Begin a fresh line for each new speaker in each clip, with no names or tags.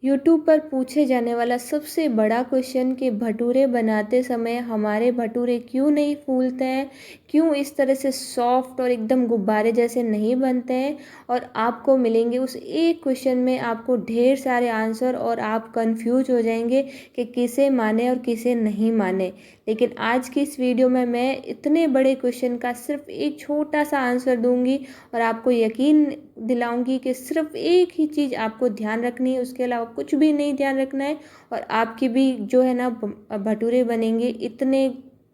YouTube पर पूछे जाने वाला सबसे बड़ा क्वेश्चन कि भटूरे बनाते समय हमारे भटूरे क्यों नहीं फूलते हैं, क्यों इस तरह से सॉफ्ट और एकदम गुब्बारे जैसे नहीं बनते हैं। और आपको मिलेंगे उस एक क्वेश्चन में आपको ढेर सारे आंसर और आप कंफ्यूज हो जाएंगे कि किसे माने और किसे नहीं माने। लेकिन आज की इस वीडियो में मैं इतने बड़े क्वेश्चन का सिर्फ एक छोटा सा आंसर दूंगी और आपको यकीन दिलाऊंगी कि सिर्फ एक ही चीज़ आपको ध्यान रखनी है, उसके अलावा कुछ भी नहीं ध्यान रखना है। और आपके भी जो है ना भटूरे बनेंगे इतने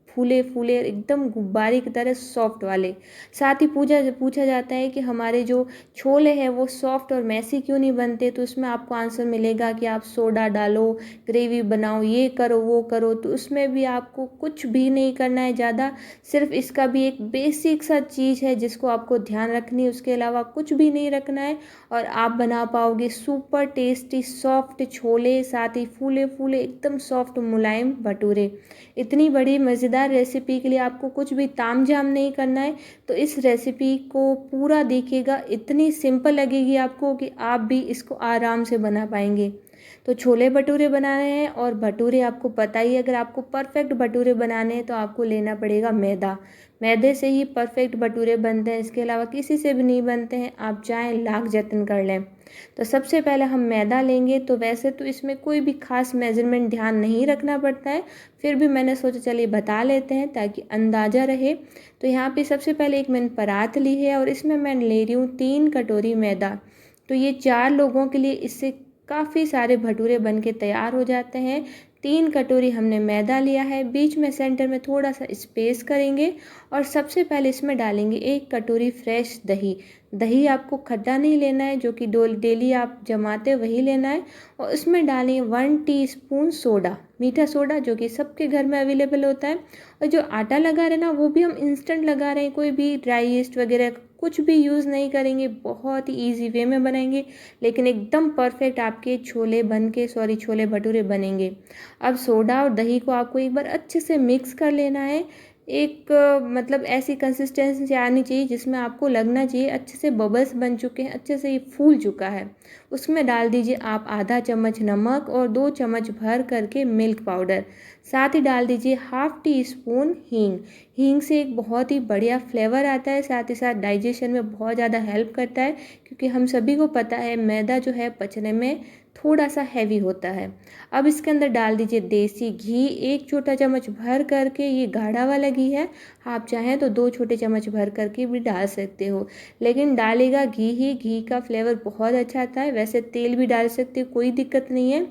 फूले फूले एकदम गुब्बारे की तरह सॉफ्ट वाले। साथ ही पूछा जाता है कि हमारे जो छोले हैं वो सॉफ्ट और मैसी क्यों नहीं बनते, तो उसमें आपको आंसर मिलेगा कि आप सोडा डालो, ग्रेवी बनाओ, ये करो वो करो। तो उसमें भी आपको कुछ भी नहीं करना है ज़्यादा, सिर्फ इसका भी एक बेसिक सा चीज़ है जिसको आपको ध्यान रखनी है, उसके अलावा कुछ भी नहीं रखना है। और आप बना पाओगे सुपर टेस्टी सॉफ्ट छोले, साथ ही फूले फूले एकदम सॉफ्ट मुलायम भटूरे। इतनी बड़ी मज़ेदार रेसिपी के लिए आपको कुछ भी तामझाम नहीं करना है। तो इस रेसिपी को पूरा देखिएगा, इतनी सिंपल लगेगी आपको कि आप भी इसको आराम से बना पाएंगे। तो छोले भटूरे बनाने हैं और भटूरे आपको पता ही है, अगर आपको परफेक्ट भटूरे बनाने हैं तो आपको लेना पड़ेगा मैदा। मैदे से ही परफेक्ट भटूरे बनते हैं, इसके अलावा किसी से भी नहीं बनते हैं, आप चाहें लाख जतन कर लें। तो सबसे पहले हम मैदा लेंगे। तो वैसे तो इसमें कोई भी खास मेजरमेंट ध्यान नहीं रखना पड़ता है, फिर भी मैंने सोचा चलिए बता लेते हैं ताकि अंदाज़ा रहे। तो यहाँ पे सबसे पहले एक मैंने परात ली है और इसमें मैं ले रही हूँ 3 कटोरी मैदा। तो ये 4 लोगों के लिए इससे काफ़ी सारे भटूरे बन के तैयार हो जाते हैं। 3 कटोरी हमने मैदा लिया है, बीच में सेंटर में थोड़ा सा स्पेस करेंगे और सबसे पहले इसमें डालेंगे 1 कटोरी फ्रेश दही। दही आपको खट्टा नहीं लेना है, जो कि डेली आप जमाते वही लेना है। और उसमें डालेंगे 1 टीस्पून सोडा, मीठा सोडा, जो कि सबके घर में अवेलेबल होता है। और जो आटा लगा रहे हैं ना वो भी हम इंस्टेंट लगा रहे हैं, कोई भी ड्राई ईस्ट वगैरह कुछ भी यूज़ नहीं करेंगे, बहुत ही ईजी वे में बनाएंगे, लेकिन एकदम परफेक्ट आपके छोले भटूरे बनेंगे। अब सोडा और दही को आपको एक बार अच्छे से मिक्स कर लेना है। एक मतलब ऐसी कंसिस्टेंसी आनी चाहिए जिसमें आपको लगना चाहिए अच्छे से बबल्स बन चुके हैं, अच्छे से ये फूल चुका है। उसमें डाल दीजिए आप आधा चम्मच नमक और 2 चम्मच भर करके मिल्क पाउडर। साथ ही डाल दीजिए 1/2 टीस्पून हींग। हींग से एक बहुत ही बढ़िया फ्लेवर आता है, साथ ही साथ डाइजेशन में बहुत ज़्यादा हेल्प करता है, क्योंकि हम सभी को पता है मैदा जो है पचने में थोड़ा सा हैवी होता है। अब इसके अंदर डाल दीजिए देसी घी, 1 छोटा चम्मच भर करके, ये गाढ़ा वाला घी है, आप चाहें तो 2 छोटे चम्मच भर करके भी डाल सकते हो, लेकिन डालेगा घी ही, घी का फ्लेवर बहुत अच्छा आता है। वैसे तेल भी डाल सकते हो, कोई दिक्कत नहीं है।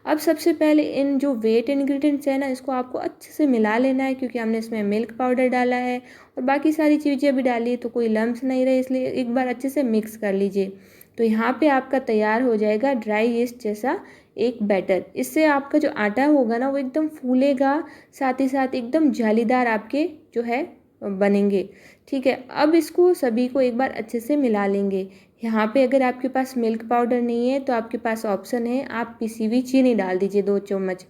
अब सबसे पहले इन जो वेट इंग्रेडिएंट्स है ना, इसको आपको अच्छे से मिला लेना है, क्योंकि हमने इसमें मिल्क पाउडर डाला है और बाकी सारी चीज़ें भी डाली है, तो कोई लम्स नहीं रहे, इसलिए एक बार अच्छे से मिक्स कर लीजिए। तो यहाँ पे आपका तैयार हो जाएगा ड्राई ईस्ट जैसा एक बैटर। इससे आपका जो आटा होगा ना वो एकदम फूलेगा, साथ ही साथ एकदम जालीदार आपके जो है बनेंगे। ठीक है, अब इसको सभी को एक बार अच्छे से मिला लेंगे। यहाँ पे अगर आपके पास मिल्क पाउडर नहीं है तो आपके पास ऑप्शन है, आप पिसी हुई चीनी डाल दीजिए 2 चम्मच।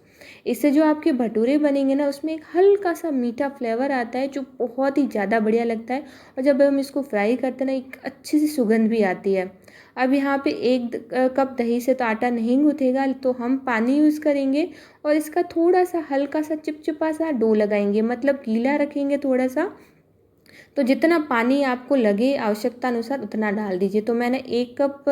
इससे जो आपके भटूरे बनेंगे ना उसमें एक हल्का सा मीठा फ्लेवर आता है जो बहुत ही ज़्यादा बढ़िया लगता है। और जब हम इसको फ्राई करते हैं ना एक अच्छी सी सुगंध भी आती है। अब यहाँ पे 1 कप दही से तो आटा नहीं गूँथेगा, तो हम पानी यूज़ करेंगे और इसका थोड़ा सा हल्का सा चिपचिपा सा डो लगाएंगे, मतलब गीला रखेंगे थोड़ा सा। तो जितना पानी आपको लगे आवश्यकता अनुसार उतना डाल दीजिए। तो मैंने 1 कप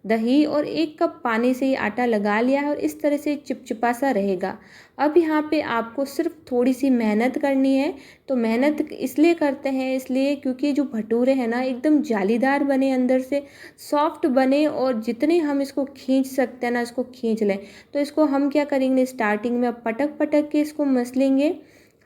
दही और 1 कप पानी से ये आटा लगा लिया है और इस तरह से चिपचिपा सा रहेगा। अब यहाँ पे आपको सिर्फ थोड़ी सी मेहनत करनी है। तो मेहनत इसलिए करते हैं, इसलिए क्योंकि जो भटूरे हैं ना एकदम जालीदार बने, अंदर से सॉफ्ट बने, और जितने हम इसको खींच सकते हैं ना इसको खींच लें। तो इसको हम क्या करेंगे, स्टार्टिंग में पटक पटक के इसको मसलेंगे।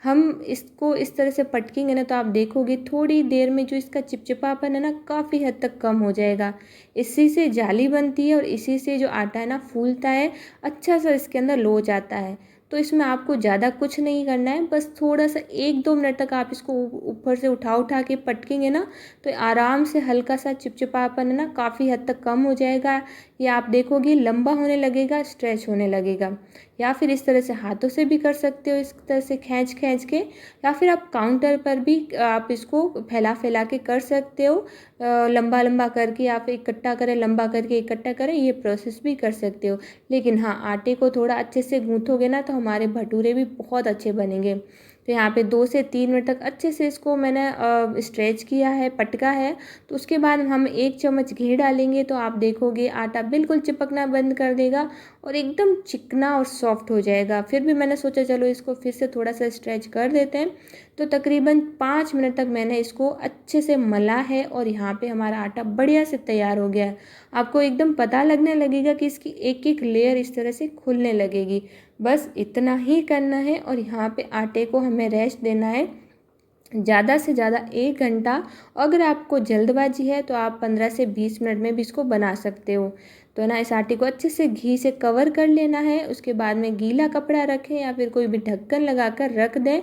हम इसको इस तरह से पटकेंगे ना तो आप देखोगे थोड़ी देर में जो इसका चिपचिपापन है ना काफ़ी हद तक कम हो जाएगा। इसी से जाली बनती है और इसी से जो आटा है ना फूलता है, अच्छा सा इसके अंदर लोच आता है। तो इसमें आपको ज़्यादा कुछ नहीं करना है, बस थोड़ा सा 1-2 मिनट तक आप इसको ऊपर से उठा उठा के पटकेंगे ना तो आराम से हल्का सा चिपचिपापन है ना काफ़ी हद तक कम हो जाएगा। या आप देखोगे लंबा होने लगेगा, स्ट्रेच होने लगेगा। या फिर इस तरह से हाथों से भी कर सकते हो, इस तरह से खींच खींच के, या फिर आप काउंटर पर भी आप इसको फैला फैला के कर सकते हो। लंबा लंबा करके आप इकट्ठा करें, लंबा करके इकट्ठा करें, ये प्रोसेस भी कर सकते हो। लेकिन हाँ, आटे को थोड़ा अच्छे से गूँथोगे ना तो हमारे भटूरे भी बहुत अच्छे बनेंगे। तो यहाँ पे 2 से 3 मिनट तक अच्छे से इसको मैंने स्ट्रेच किया है, पटका है। तो उसके बाद हम 1 चम्मच घी डालेंगे तो आप देखोगे आटा बिल्कुल चिपकना बंद कर देगा और एकदम चिकना और सॉफ्ट हो जाएगा। फिर भी मैंने सोचा चलो इसको फिर से थोड़ा सा स्ट्रेच कर देते हैं। तो तकरीबन 5 मिनट तक मैंने इसको अच्छे से मला है और यहाँ पे हमारा आटा बढ़िया से तैयार हो गया है। आपको एकदम पता लगने लगेगा कि इसकी एक एक लेयर इस तरह से खुलने लगेगी। बस इतना ही करना है और यहाँ पे आटे को हमें रेस्ट देना है ज़्यादा से ज़्यादा 1 घंटा। अगर आपको जल्दबाजी है तो आप 15 से 20 मिनट में भी इसको बना सकते हो। तो ना इस आटे को अच्छे से घी से कवर कर लेना है। उसके बाद में गीला कपड़ा रखें या फिर कोई भी ढक्कन लगा कर रख दें।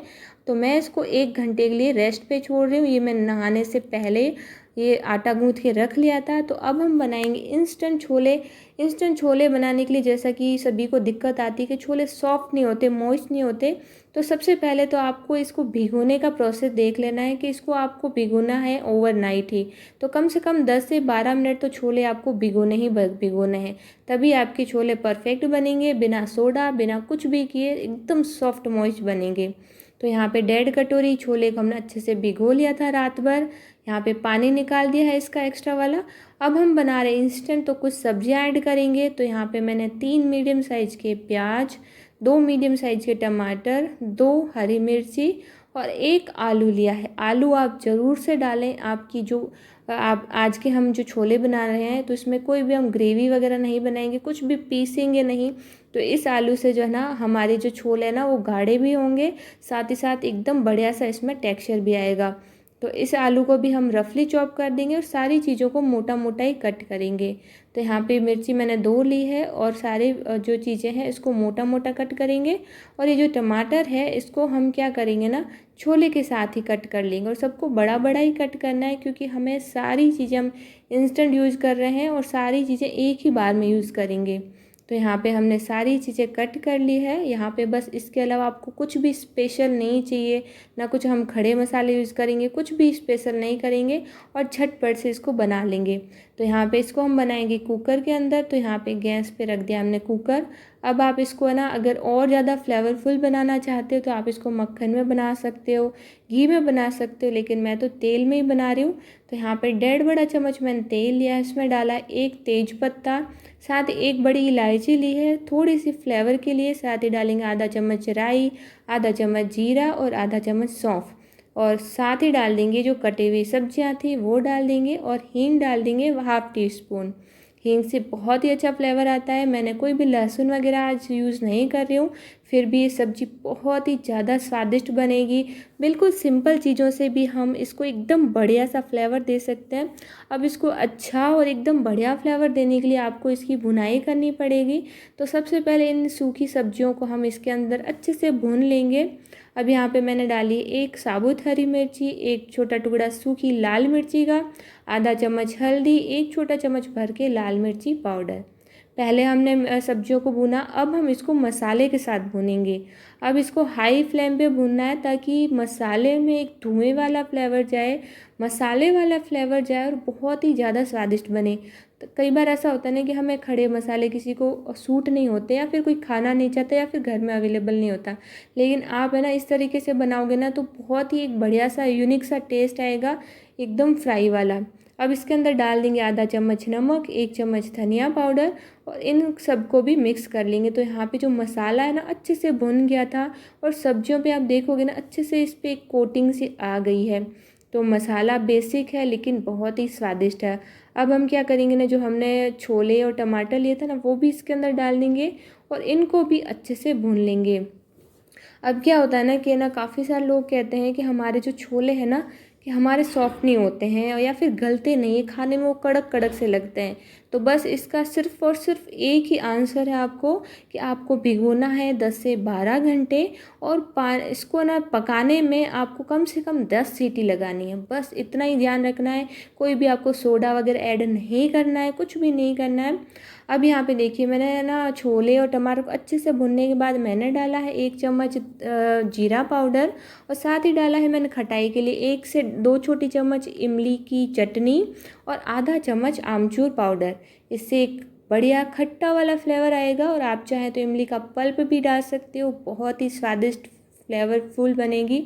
तो मैं इसको 1 घंटे के लिए रेस्ट पे छोड़ रही हूँ। ये मैं नहाने से पहले ये आटा गूँथ के रख लिया था। तो अब हम बनाएंगे इंस्टेंट छोले। इंस्टेंट छोले बनाने के लिए जैसा कि सभी को दिक्कत आती है कि छोले सॉफ्ट नहीं होते, मॉइस्ट नहीं होते। तो सबसे पहले तो आपको इसको भिगोने का प्रोसेस देख लेना है कि इसको आपको भिगोना है ओवरनाइट ही। तो कम से कम 10 से 12 मिनट तो छोले आपको भिगोने हैं। तभी आपके छोले परफेक्ट बनेंगे, बिना सोडा बिना कुछ भी किए एकदम सॉफ्ट मॉइस्ट बनेंगे। तो यहाँ पे 1.5 कटोरी छोले को हमने अच्छे से भिगो लिया था रात भर। यहाँ पे पानी निकाल दिया है इसका एक्स्ट्रा वाला। अब हम बना रहे इंस्टेंट, तो कुछ सब्जियां ऐड करेंगे। तो यहाँ पे मैंने 3 मीडियम साइज़ के प्याज, 2 मीडियम साइज़ के टमाटर, 2 हरी मिर्ची और 1 आलू लिया है। आलू आप ज़रूर से डालें। आपकी जो आप आज के हम जो छोले बना रहे हैं तो इसमें कोई भी हम ग्रेवी वगैरह नहीं बनाएंगे, कुछ भी पीसेंगे नहीं। तो इस आलू से जो है ना हमारे जो छोले हैं ना वो गाढ़े भी होंगे, साथ ही साथ एकदम बढ़िया सा इसमें टेक्सचर भी आएगा। तो इस आलू को भी हम रफली चॉप कर देंगे और सारी चीज़ों को मोटा मोटा ही कट करेंगे। तो यहाँ पे मिर्ची मैंने 2 ली है और सारे जो चीज़ें हैं इसको मोटा मोटा कट करेंगे। और ये जो टमाटर है इसको हम क्या करेंगे ना छोले के साथ ही कट कर लेंगे और सबको बड़ा बड़ा ही कट करना है, क्योंकि हमें सारी चीज़ें हम इंस्टेंट यूज़ कर रहे हैं और सारी चीज़ें एक ही बार में यूज़ करेंगे। तो यहाँ पे हमने सारी चीज़ें कट कर ली है। यहाँ पे बस इसके अलावा आपको कुछ भी स्पेशल नहीं चाहिए, ना कुछ हम खड़े मसाले यूज़ करेंगे, कुछ भी स्पेशल नहीं करेंगे और झटपट से इसको बना लेंगे। तो यहाँ पे इसको हम बनाएंगे कुकर के अंदर। तो यहाँ पे गैस पे रख दिया हमने कुकर। अब आप इसको है ना अगर और ज़्यादा फ्लेवरफुल बनाना चाहते हो तो आप इसको मक्खन में बना सकते हो, घी में बना सकते हो, लेकिन मैं तो तेल में ही बना रही हूँ। तो यहाँ पे 1.5 बड़ा चम्मच मैंने तेल लिया है, इसमें डाला 1 तेज पत्ता, साथ ही 1 बड़ी इलायची ली है थोड़ी सी फ्लेवर के लिए। साथ ही डालेंगे आधा चम्मच राई, आधा चम्मच जीरा और आधा चम्मच सौंफ। और साथ ही डाल देंगे जो कटी हुई सब्जियां थी वो डाल देंगे और हींग डाल देंगे 1/2 टीस्पून। हींग से बहुत ही अच्छा फ्लेवर आता है। मैंने कोई भी लहसुन वगैरह आज यूज़ नहीं कर रही हूँ, फिर भी ये सब्ज़ी बहुत ही ज़्यादा स्वादिष्ट बनेगी। बिल्कुल सिंपल चीज़ों से भी हम इसको एकदम बढ़िया सा फ्लेवर दे सकते हैं। अब इसको अच्छा और एकदम बढ़िया फ्लेवर देने के लिए आपको इसकी भुनाई करनी पड़ेगी। तो सबसे पहले इन सूखी सब्जियों को हम इसके अंदर अच्छे से भून लेंगे। अब यहाँ पे मैंने डाली 1 साबुत हरी मिर्ची, 1 छोटा टुकड़ा सूखी लाल मिर्ची का, आधा चम्मच हल्दी, 1 छोटा चम्मच भर के लाल मिर्ची पाउडर। पहले हमने सब्जियों को भुना, अब हम इसको मसाले के साथ भूनेंगे। अब इसको हाई फ्लेम पे भूनना है ताकि मसाले में एक धुएं वाला फ्लेवर जाए, मसाले वाला फ्लेवर जाए और बहुत ही ज़्यादा स्वादिष्ट बने। तो कई बार ऐसा होता है ना कि हमें खड़े मसाले किसी को सूट नहीं होते या फिर कोई खाना नहीं चाहता या फिर घर में अवेलेबल नहीं होता, लेकिन आप है ना इस तरीके से बनाओगे ना तो बहुत ही एक बढ़िया सा यूनिक सा टेस्ट आएगा, एकदम फ्राई वाला। अब इसके अंदर डाल देंगे आधा चम्मच नमक, 1 चम्मच धनिया पाउडर और इन सबको भी मिक्स कर लेंगे। तो यहाँ पे जो मसाला है ना अच्छे से भुन गया था और सब्जियों पे आप देखोगे ना अच्छे से इस पर एक कोटिंग सी आ गई है। तो मसाला बेसिक है लेकिन बहुत ही स्वादिष्ट है। अब हम क्या करेंगे ना जो हमने छोले और टमाटर लिए था ना वो भी इसके अंदर डाल देंगे और इनको भी अच्छे से भून लेंगे। अब क्या होता है ना कि ना काफ़ी सारे लोग कहते हैं कि हमारे जो छोले हैं ना कि हमारे सॉफ्ट नहीं होते हैं या फिर गलते नहीं है, खाने में वो कड़क कड़क से लगते हैं। तो बस इसका सिर्फ़ और सिर्फ एक ही आंसर है आपको कि आपको भिगोना है 10 से 12 घंटे और इसको ना पकाने में आपको कम से कम 10 सीटी लगानी है। बस इतना ही ध्यान रखना है, कोई भी आपको सोडा वगैरह ऐड नहीं करना है, कुछ भी नहीं करना है। अब यहाँ पे देखिए मैंने ना छोले और टमाटर को अच्छे से भुनने के बाद मैंने डाला है 1 चम्मच जीरा पाउडर और साथ ही डाला है मैंने खटाई के लिए 1 से 2 छोटी चम्मच इमली की चटनी और आधा चम्मच आमचूर पाउडर। इससे एक बढ़िया खट्टा वाला फ्लेवर आएगा और आप चाहें तो इमली का पल्प भी डाल सकते हो, बहुत ही स्वादिष्ट फ्लेवरफुल बनेगी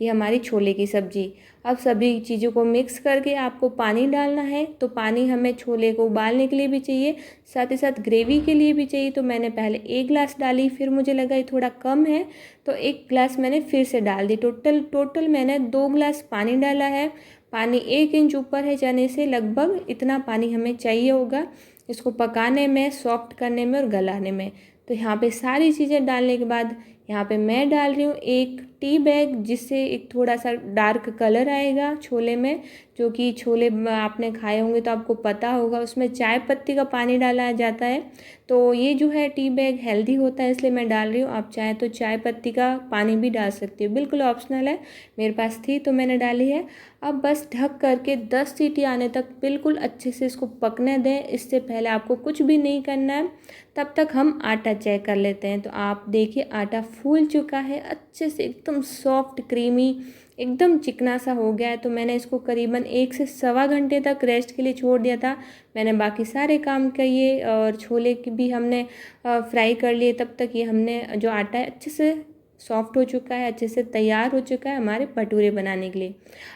ये हमारी छोले की सब्ज़ी। अब सभी चीज़ों को मिक्स करके आपको पानी डालना है, तो पानी हमें छोले को उबालने के लिए भी चाहिए, साथ ही साथ ग्रेवी के लिए भी चाहिए। तो मैंने पहले 1 गिलास डाली, फिर मुझे लगा ये थोड़ा कम है तो 1 गिलास मैंने फिर से डाल दी। टोटल मैंने 2 गिलास पानी डाला है। पानी 1 इंच ऊपर है चने से, लगभग इतना पानी हमें चाहिए होगा इसको पकाने में, सॉफ्ट करने में और गलाने में। तो यहाँ पे सारी चीज़ें डालने के बाद यहाँ पे मैं डाल रही हूँ 1 टी बैग, जिससे एक थोड़ा सा डार्क कलर आएगा छोले में। जो कि छोले आपने खाए होंगे तो आपको पता होगा, उसमें चाय पत्ती का पानी डाला जाता है। तो ये जो है टी बैग हेल्दी होता है इसलिए मैं डाल रही हूँ। आप चाहें तो चाय पत्ती का पानी भी डाल सकती हो, बिल्कुल ऑप्शनल है, मेरे पास थी तो मैंने डाली है। अब बस ढक करके 10 सीटी आने तक बिल्कुल अच्छे से इसको पकने दें। इससे पहले आपको कुछ भी नहीं करना है। तब तक हम आटा चेक कर लेते हैं। तो आप देखिए आटा फूल चुका है अच्छे से, एकदम सॉफ्ट क्रीमी, एकदम चिकना सा हो गया है। तो मैंने इसको करीबन 1 से सवा घंटे तक रेस्ट के लिए छोड़ दिया था। मैंने बाकी सारे काम किए और छोले की भी हमने फ्राई कर लिए। तब तक ये हमने जो आटा है अच्छे से सॉफ्ट हो चुका है, अच्छे से तैयार हो चुका है हमारे भटूरे बनाने के लिए।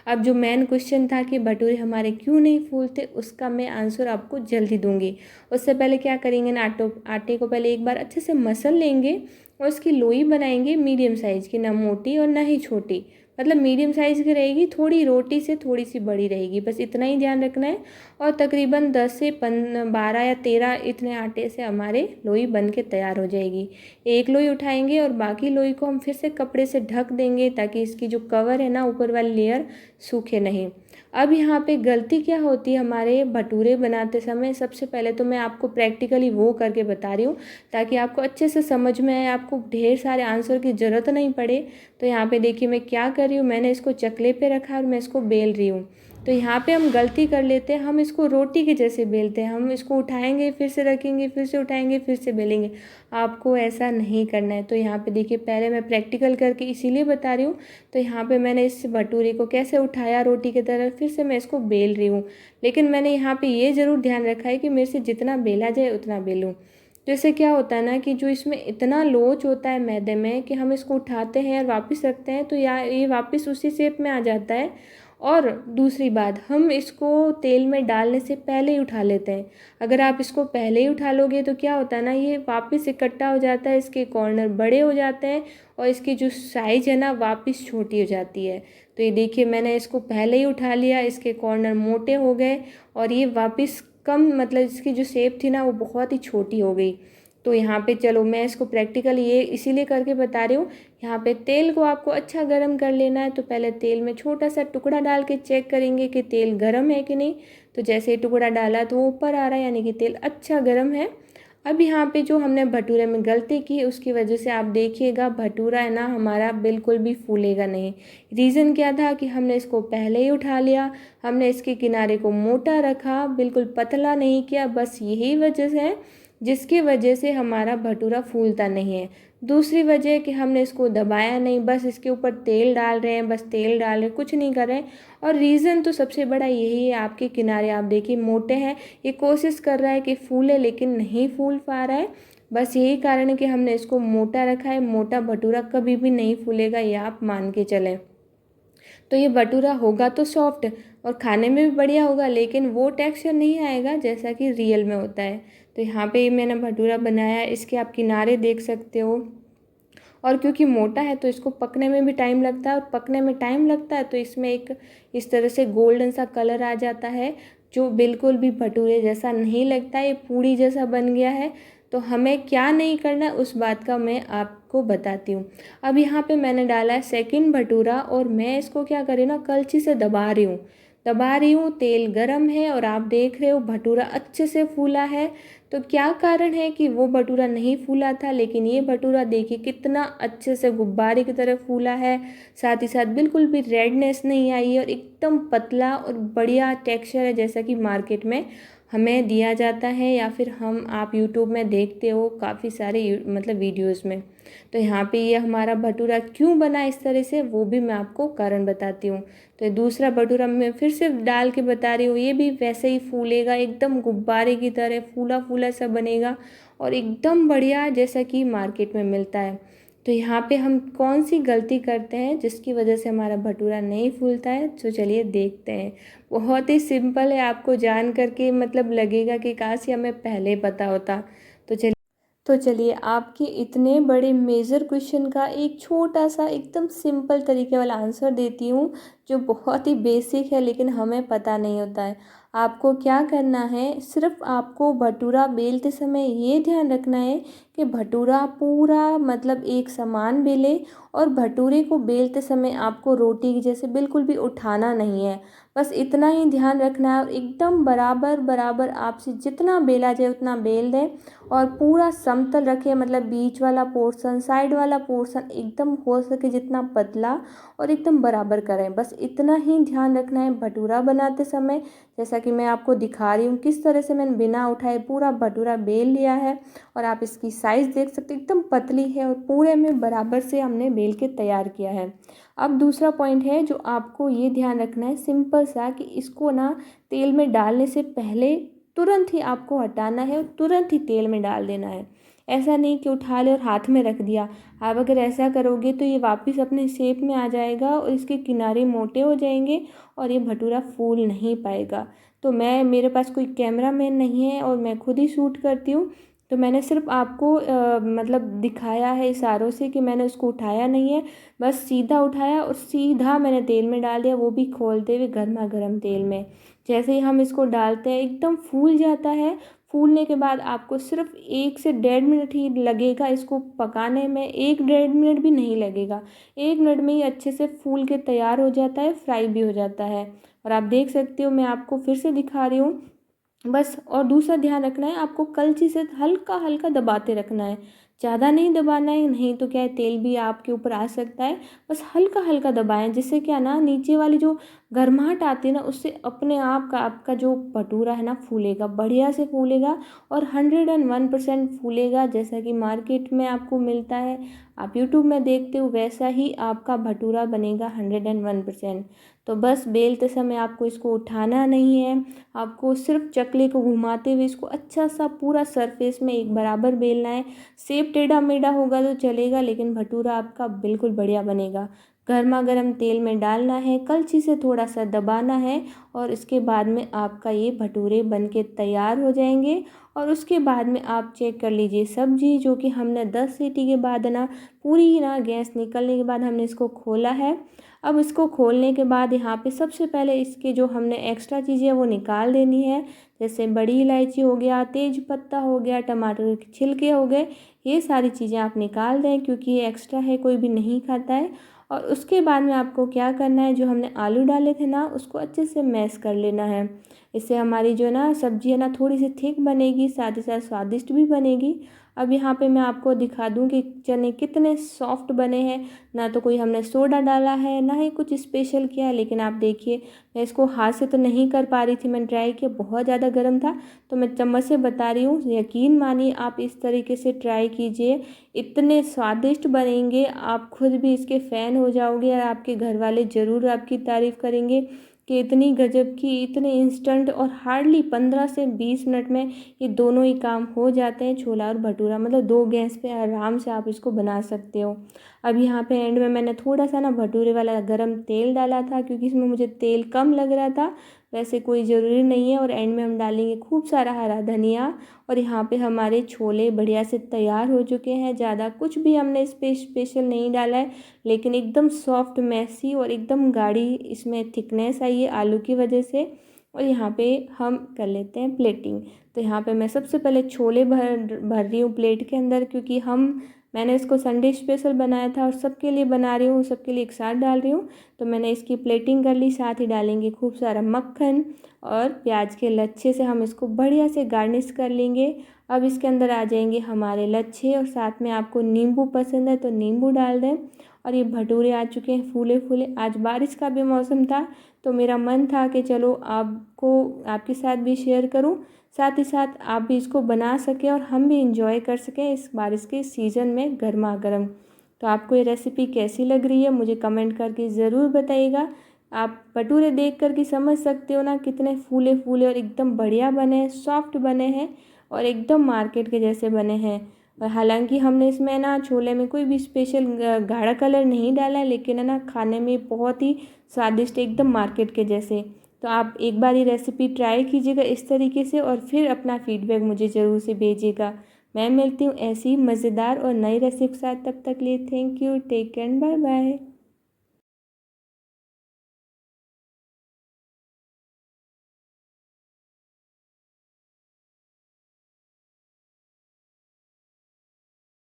अब जो मेन क्वेश्चन था कि भटूरे हमारे क्यों नहीं फूलते, उसका मैं आंसर आपको जल्दी दूंगी। उससे पहले क्या करेंगे ना, आटे को पहले एक बार अच्छे से मसल लेंगे और उसकी लोई बनाएंगे मीडियम साइज़ की, ना मोटी और ना ही छोटी, मतलब मीडियम साइज़ की रहेगी, थोड़ी रोटी से थोड़ी सी बड़ी रहेगी, बस इतना ही ध्यान रखना है। और तकरीबन 10 से 12 या 13 इतने आटे से हमारे लोई बन के तैयार हो जाएगी। एक लोई उठाएंगे और बाकी लोई को हम फिर से कपड़े से ढक देंगे ताकि इसकी जो कवर है ना, ऊपर वाली लेयर सूखे नहीं। अब यहाँ पे गलती क्या होती है हमारे भटूरे बनाते समय, सबसे पहले तो मैं आपको प्रैक्टिकली वो करके बता रही हूँ ताकि आपको अच्छे से समझ में आए, आपको ढेर सारे आंसर की ज़रूरत नहीं पड़े। तो यहाँ पे देखिए मैं क्या कर रही हूँ, मैंने इसको चकले पे रखा और मैं इसको बेल रही हूँ। तो यहाँ पे हम गलती कर लेते हैं, हम इसको रोटी के जैसे बेलते हैं, हम इसको उठाएंगे फिर से रखेंगे, फिर से उठाएंगे फिर से बेलेंगे। आपको ऐसा नहीं करना है। तो यहाँ पे देखिए पहले मैं प्रैक्टिकल करके इसीलिए बता रही हूँ। तो यहाँ पे मैंने इस भटूरे को कैसे उठाया रोटी की तरह, फिर से मैं इसको बेल रही हूँ। लेकिन मैंने यहाँ पे ये ज़रूर ध्यान रखा है कि मेरे से जितना बेला जाए उतना बेलूँ। तो इससे क्या होता है ना कि जो इसमें इतना लोच होता है मैदे में कि हम इसको उठाते हैं और वापस रखते हैं तो ये वापस उसी शेप में आ जाता है। और दूसरी बात, हम इसको तेल में डालने से पहले ही उठा लेते हैं। अगर आप इसको पहले ही उठा लोगे तो क्या होता है ना, ये वापस इकट्ठा हो जाता है, इसके कॉर्नर बड़े हो जाते हैं और इसकी जो साइज़ है ना वापस छोटी हो जाती है। तो ये देखिए मैंने इसको पहले ही उठा लिया, इसके कॉर्नर मोटे हो गए और ये वापस कम, मतलब इसकी जो शेप थी ना वो बहुत ही छोटी हो गई। तो यहाँ पे चलो मैं इसको प्रैक्टिकल ये इसीलिए करके बता रही हूँ। यहाँ पे तेल को आपको अच्छा गरम कर लेना है। तो पहले तेल में छोटा सा टुकड़ा डाल के चेक करेंगे कि तेल गरम है कि नहीं। तो जैसे ही टुकड़ा डाला तो वो ऊपर आ रहा है, यानी कि तेल अच्छा गरम है। अब यहाँ पे जो हमने भटूरे में गलती की उसकी वजह से आप देखिएगा भटूरा है ना हमारा बिल्कुल भी फूलेगा नहीं। रीज़न क्या था कि हमने इसको पहले ही उठा लिया, हमने इसके किनारे को मोटा रखा, बिल्कुल पतला नहीं किया, बस यही वजह है जिसकी वजह से हमारा भटूरा फूलता नहीं है। दूसरी वजह कि हमने इसको दबाया नहीं, बस इसके ऊपर तेल डाल रहे हैं, बस तेल डाल रहे हैं, कुछ नहीं कर रहे हैं। और रीज़न तो सबसे बड़ा यही है, आपके किनारे आप देखिए मोटे हैं, ये कोशिश कर रहा है कि फूले लेकिन नहीं फूल पा रहा है। बस यही कारण है कि हमने इसको मोटा रखा है। मोटा भटूरा कभी भी नहीं फूलेगा, ये आप मान के चलें। तो ये भटूरा होगा तो सॉफ्ट और खाने में भी बढ़िया होगा, लेकिन वो टेक्सचर नहीं आएगा जैसा कि रियल में होता है। तो यहाँ पे मैंने भटूरा बनाया, इसके आप किनारे देख सकते हो। और क्योंकि मोटा है तो इसको पकने में भी टाइम लगता है, और पकने में टाइम लगता है तो इसमें एक इस तरह से गोल्डन सा कलर आ जाता है जो बिल्कुल भी भटूरे जैसा नहीं लगता, ये पूड़ी जैसा बन गया है। तो हमें क्या नहीं करना उस बात का मैं आपको बताती हूँ। अब यहाँ पे मैंने डाला है सेकंड भटूरा और मैं इसको क्या करी ना कलछी से दबा रही हूँ। दबा रही हूँ, तेल गरम है और आप देख रहे हो भटूरा अच्छे से फूला है। तो क्या कारण है कि वो भटूरा नहीं फूला था, लेकिन ये भटूरा देखिए कितना अच्छे से गुब्बारे की तरह फूला है। साथ ही साथ बिल्कुल भी रेडनेस नहीं आई है और एकदम पतला और बढ़िया टेक्सचर है, जैसा कि मार्केट में हमें दिया जाता है या फिर हम आप यूट्यूब में देखते हो काफ़ी सारे मतलब वीडियोज़ में। तो यहाँ पे ये हमारा भटूरा क्यों बना इस तरह से, वो भी मैं आपको कारण बताती हूँ। तो दूसरा भटूरा मैं फिर से डाल के बता रही हूँ, ये भी वैसे ही फूलेगा, एकदम गुब्बारे की तरह फूला फूला सा बनेगा और एकदम बढ़िया जैसा कि मार्केट में मिलता है। तो यहाँ पे हम कौन सी गलती करते हैं जिसकी वजह से हमारा भटूरा नहीं फूलता है, तो चलिए देखते हैं। बहुत ही सिंपल है, आपको जान करके मतलब लगेगा कि काश ये हमें पहले पता होता। तो चलिए आपके इतने बड़े मेजर क्वेश्चन का एक छोटा सा एकदम सिंपल तरीके वाला आंसर देती हूँ, जो बहुत ही बेसिक है लेकिन हमें पता नहीं होता है। आपको क्या करना है, सिर्फ आपको भटूरा बेलते समय ये ध्यान रखना है कि भटूरा पूरा मतलब एक समान बेले, और भटूरे को बेलते समय आपको रोटी की जैसे बिल्कुल भी उठाना नहीं है। बस इतना ही ध्यान रखना है और एकदम बराबर बराबर आपसे जितना बेला जाए उतना बेल दें, और पूरा समतल रखें, मतलब बीच वाला पोर्शन साइड वाला पोर्शन एकदम हो सके जितना पतला और एकदम बराबर करें। बस इतना ही ध्यान रखना है भटूरा बनाते समय। जैसा कि मैं आपको दिखा रही हूँ किस तरह से मैंने बिना उठाए पूरा भटूरा बेल लिया है, और आप इसकी साइज़ देख सकते हैं एकदम पतली है और पूरे में बराबर से हमने बेल के तैयार किया है। अब दूसरा पॉइंट है जो आपको ये ध्यान रखना है सिंपल सा, कि इसको ना तेल में डालने से पहले तुरंत ही आपको हटाना है और तुरंत ही तेल में डाल देना है। ऐसा नहीं कि उठा ले और हाथ में रख दिया। आप अगर ऐसा करोगे तो ये वापस अपने शेप में आ जाएगा और इसके किनारे मोटे हो जाएंगे और ये भटूरा फूल नहीं पाएगा। तो मेरे पास कोई कैमरामैन नहीं है और मैं खुद ही शूट करती हूँ, तो मैंने सिर्फ आपको मतलब दिखाया है इशारों से कि मैंने उसको उठाया नहीं है। बस सीधा उठाया और सीधा मैंने तेल में डाल दिया, वो भी खोलते हुए गर्मा गर्म तेल में। जैसे ही हम इसको डालते हैं एकदम फूल जाता है। फूलने के बाद आपको सिर्फ 1 से 1.5 मिनट ही लगेगा इसको पकाने में, 1 डेढ़ मिनट भी नहीं लगेगा। 1 मिनट में ही अच्छे से फूल के तैयार हो जाता है, फ्राई भी हो जाता है। और आप देख सकते हो, मैं आपको फिर से दिखा रही हूँ बस। और दूसरा ध्यान रखना है, आपको कलछी से हल्का हल्का दबाते रखना है, ज़्यादा नहीं दबाना है, नहीं तो क्या है तेल भी आपके ऊपर आ सकता है। बस हल्का हल्का दबाएं, जिससे क्या ना नीचे वाली जो गर्माहट आती है ना, उससे अपने आप का आपका जो भटूरा है ना फूलेगा, बढ़िया से फूलेगा और 101% फूलेगा, जैसा कि मार्केट में आपको मिलता है, आप यूट्यूब में देखते हो, वैसा ही आपका भटूरा बनेगा 101%। तो बस बेलते समय आपको इसको उठाना नहीं है, आपको सिर्फ चकले को घुमाते हुए इसको अच्छा सा पूरा सरफेस में एक बराबर बेलना है। सेब टेढ़ा मेढ़ा होगा तो चलेगा, लेकिन भटूरा आपका बिल्कुल बढ़िया बनेगा। गर्मा गर्म तेल में डालना है, कलछी से थोड़ा सा दबाना है, और इसके बाद में आपका ये भटूरे बन के तैयार हो जाएंगे। और उसके बाद में आप चेक कर लीजिए सब्जी, जो कि हमने 10 सीटी के बाद ना पूरी ना गैस निकलने के बाद हमने इसको खोला है। अब इसको खोलने के बाद यहाँ पे सबसे पहले इसके जो हमने एक्स्ट्रा चीज़ें वो निकाल देनी है, जैसे बड़ी इलायची हो गया, तेज पत्ता हो गया, टमाटर के छिलके हो गए, ये सारी चीज़ें आप निकाल दें क्योंकि ये एक्स्ट्रा है, कोई भी नहीं खाता है। और उसके बाद में आपको क्या करना है, जो हमने आलू डाले थे ना उसको अच्छे से मैश कर लेना है। इससे हमारी जो ना सब्ज़ी है ना थोड़ी सी थिक बनेगी, साथ ही साथ स्वादिष्ट भी बनेगी। अब यहाँ पे मैं आपको दिखा दूँ कि चने कितने सॉफ्ट बने हैं, ना तो कोई हमने सोडा डाला है ना ही कुछ स्पेशल किया है। लेकिन आप देखिए, मैं इसको हाथ से तो नहीं कर पा रही थी, मैंने ट्राई किया, बहुत ज़्यादा गर्म था, तो मैं चम्मच से बता रही हूँ। यकीन मानिए आप इस तरीके से ट्राई कीजिए, इतने स्वादिष्ट बनेंगे, आप खुद भी इसके फ़ैन हो जाओगे और आपके घर वाले ज़रूर आपकी तारीफ़ करेंगे कि इतनी गजब की, इतने इंस्टेंट और हार्डली 15 से 20 मिनट में ये दोनों ही काम हो जाते हैं, छोला और भटूरा। मतलब 2 गैस पे आराम से आप इसको बना सकते हो। अब यहाँ पे एंड में मैंने थोड़ा सा ना भटूरे वाला गरम तेल डाला था, क्योंकि इसमें मुझे तेल कम लग रहा था, वैसे कोई ज़रूरी नहीं है। और एंड में हम डालेंगे खूब सारा हरा धनिया। और यहाँ पे हमारे छोले बढ़िया से तैयार हो चुके हैं, ज़्यादा कुछ भी हमने स्पेशल नहीं डाला है, लेकिन एकदम सॉफ्ट मैसी और एकदम गाढ़ी इसमें थिकनेस आई है आलू की वजह से। और यहाँ पे हम कर लेते हैं प्लेटिंग। तो यहाँ पे मैं सबसे पहले छोले भर रही हूँ प्लेट के अंदर, क्योंकि मैंने इसको संडे स्पेशल बनाया था और सबके लिए बना रही हूँ, सबके लिए एक साथ डाल रही हूँ। तो मैंने इसकी प्लेटिंग कर ली, साथ ही डालेंगे खूब सारा मक्खन और प्याज के लच्छे से हम इसको बढ़िया से गार्निश कर लेंगे। अब इसके अंदर आ जाएंगे हमारे लच्छे, और साथ में आपको नींबू पसंद है तो नींबू डाल दें। और ये भटूरे आ चुके हैं फूले फूले। आज बारिश का भी मौसम था तो मेरा मन था कि चलो आपके साथ भी शेयर करूं, साथ ही साथ आप भी इसको बना सकें और हम भी इंजॉय कर सकें इस बारिश के सीज़न में गर्मा गर्म। तो आपको ये रेसिपी कैसी लग रही है मुझे कमेंट करके ज़रूर बताइएगा। आप भटूरे देख कर के समझ सकते हो ना कितने फूले फूले और एकदम बढ़िया बने हैं, सॉफ्ट बने हैं और एकदम मार्केट के जैसे बने हैं। और हालांकि हमने इसमें ना छोले में कोई भी स्पेशल गाढ़ा कलर नहीं डाला है, लेकिन है ना खाने में बहुत ही स्वादिष्ट, एकदम मार्केट के जैसे। तो आप एक बार ये रेसिपी ट्राई कीजिएगा इस तरीके से और फिर अपना फीडबैक मुझे ज़रूर से भेजिएगा। मैं मिलती हूँ ऐसी मज़ेदार और नई रेसिपी के साथ, तब तक लिए thank you, take care, bye bye.